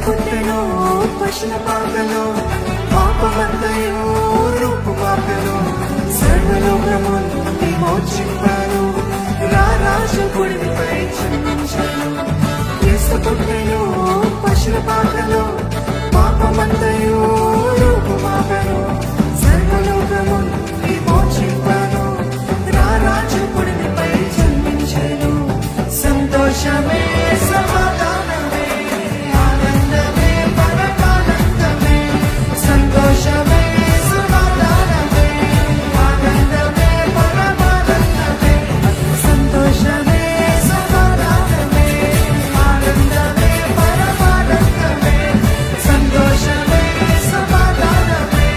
పుట్టెను పశుల పాకలో పాపమంతయు రూపుమాపెను సర్వలోకమున్ విమోచింపను రారాజు కొడిపై జన్మించెను యేసు పుట్టెను పశుల పాకలో పాపమంతయు రూపుమాపెను సర్వలోకమున్ విమోచింపను రారాజు కొడిపై జన్మించెను సంతోషమే సమాధానమే ఆనందమే పరమానందమే సంతోషమే సమాధానమే ఆనందమే పరమానందమే సంతోషమే సమాధానమే ఆనందమే పరమానందమే సంతోషమే సమాధానమే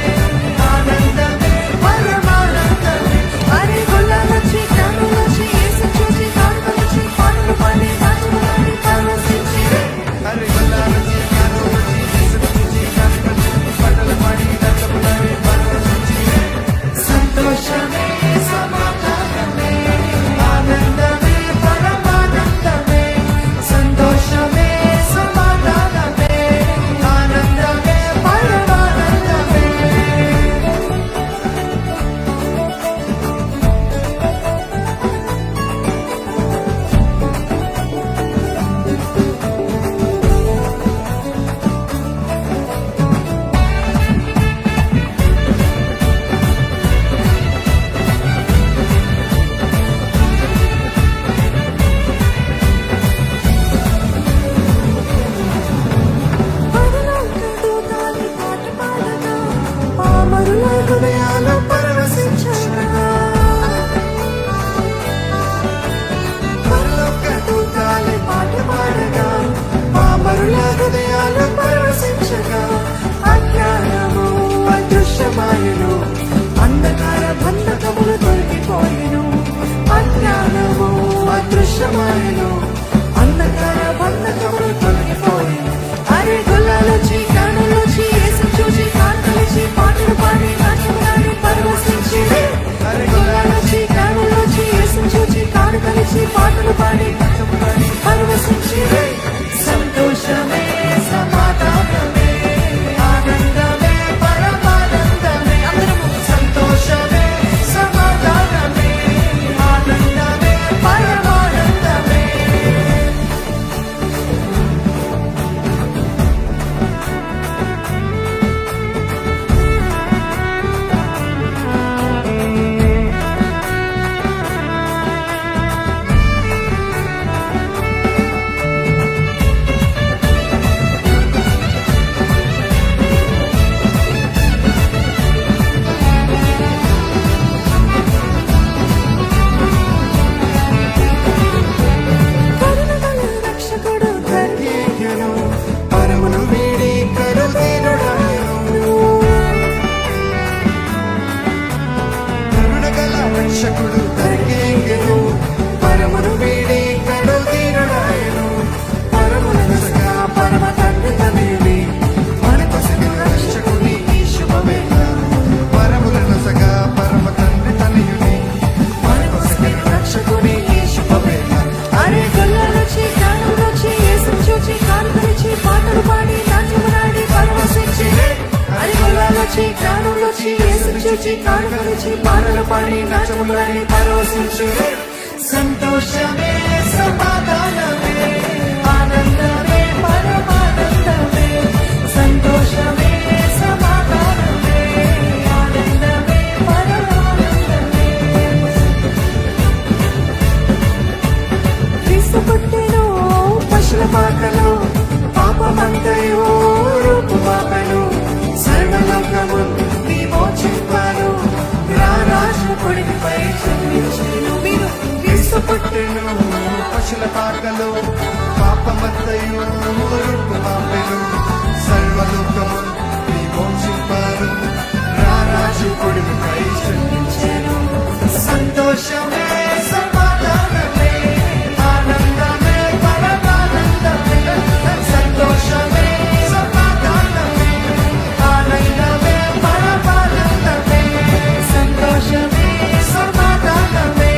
ఆనందమే పరమానందమే అరే గులాలొచ్చి కనులొచ్చి యేసు చూసి కానులొచ్చి పాటలు పాడి నాచులాడి పరవశించిరే అరే గులాలొచ్చి కనులొచ్చి యేసు చూసి కానులొచ్చి పాటలు పాడి నాచులాడి పరవశించిరే సంతోషమే సమాధానమే ఆనందమే పరమానందమే సంతోషమే సమాధానమే ఆనందమే పరమానందమే పరలోకదూతాలు పాట పాడగా పామరుల హృదయాలు పరవశించగా పరలోకదూతాలు పాట పాడగా పామరుల హృదయాలు పరవశించగా అజ్ఞానము అదృశ్యమాయెను అంధకార బంధకములు తొలగిపోయెను అజ్ఞానము అదృశ్యమాయెను అంధకార బంధకములు తొలగిపోయెను అరే గులాలొచ్చి కనులొచ్చి యేసు చూసి కానులొచ్చి పాటలు పాడి నాట్యములాడి పరవశించిరే అరే గులాలొచ్చి కనులొచ్చి యేసు చూసి కానులొచ్చి పాటలు పాడి నాట్యములాడి పరవశించిరే సంతోషమే సమాధానమే ఆనందమే పరమానందమే అందరము సంతోషమే సమాధానమే ఆనందమే పరమానందమే కరుణగల రక్షకుడు ధర్మేయుడు పరమును వీడి కరుదీనుడాయను కరుణగల రక్షకుడు ధర్మేయుడు పరమును వీడి కరుదీనుడాయను పరమునసగా పరమ తండ్రి తనయుని మనకొసగ రక్షకుని ఈ శుభవేళ పరమునసగా పరమ తండ్రి తనయుని మనకొసగ రక్షకుని ఈ శుభవేళ అరే గులాలొచ్చి కనులొచ్చి యేసు చూచి కానులొచ్చి పాటలు పాడి నాట్యములాడి పరవశించిరే అరే గులాలొచ్చి కనులొచ్చి యేసు చూచి కానులొచ్చి పాటలు పాడి నాట్యములాడి పరవశించిరే సంతోషమే సమాధానమే ఆనందమే పరమానందమే సంతోషమే సమాధానమే ఆనందమే పరమానందమే క్రీస్తు పుట్టెను పశుల పాకలో పాపమంతయు రూపుమాపెను సర్వలోకమున్ విమోచింపను రారాజు కొడిపై జన్మించెను మీరు క్రీస్తు పుట్టెను పశుల పాకలో పాపమంతయు రూపుమాపెను సర్వలోకమున్ విమోచింపను రారాజు కొడిపై జన్మించెను సంతోషమే సమాధానమే ఆనందమే పరమానందమే సంతోషమే సమాధానమే ఆనందమే పరమానందమే సంతోషమే సమాధానమే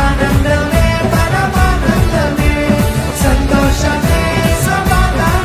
ఆనందమే పరమానందమే సంతోషమే సమాధానమే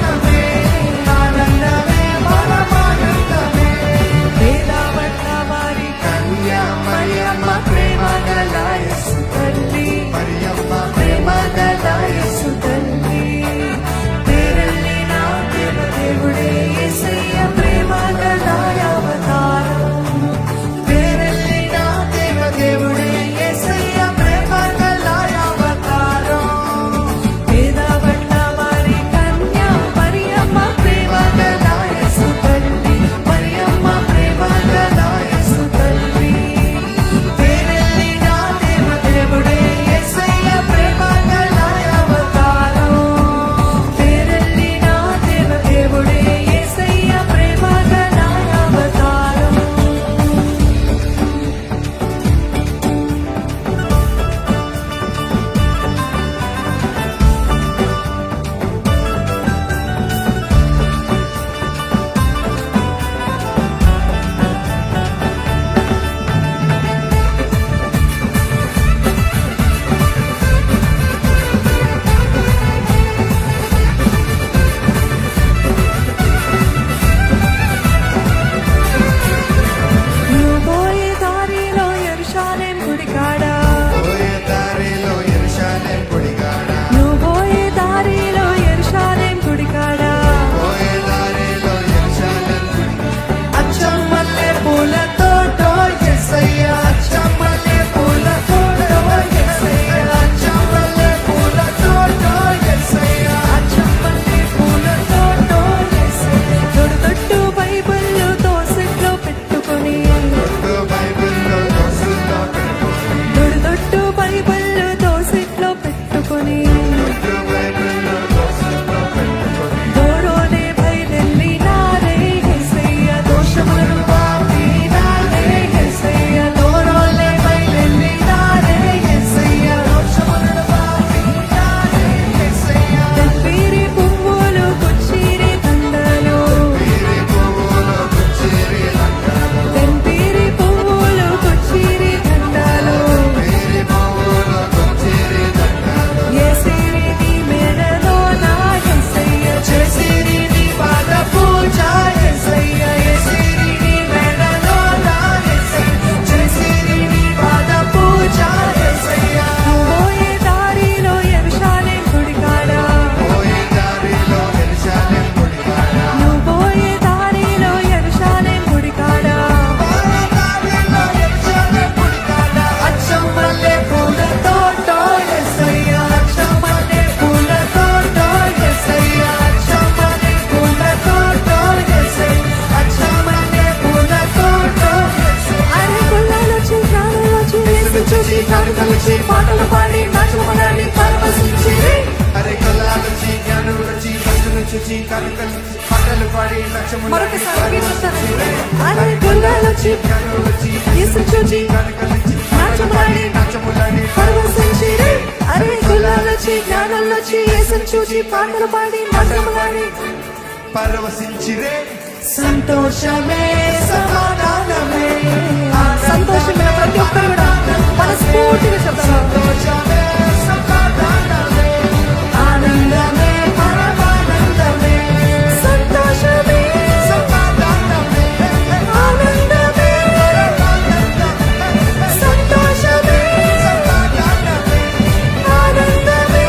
జ్ఞానంలో వచ్చి యేసుని చూసి పాటలు పాడి మంత్రము గాడి పరవశించిరే సంతోషమే సమాధానమే సంతోషమైన ప్రతి ఒక్కరు కూడా మనస్ఫూర్తిగా చెప్తారు. సంతోషమే సమాధానమే ఆనందమే పరమానందమే సంతోషమే సమాధానమే ఆనందమే సంతోషమే సమాధానమే ఆనందమే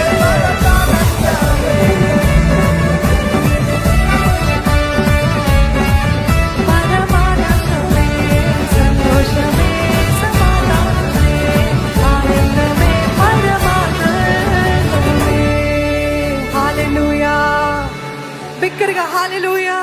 పరమానందమే సంతోషమే సమాధానమే ఆనందమే పరమానందమే. హల్లెలూయా. బిగ్గరగా హల్లెలూయా.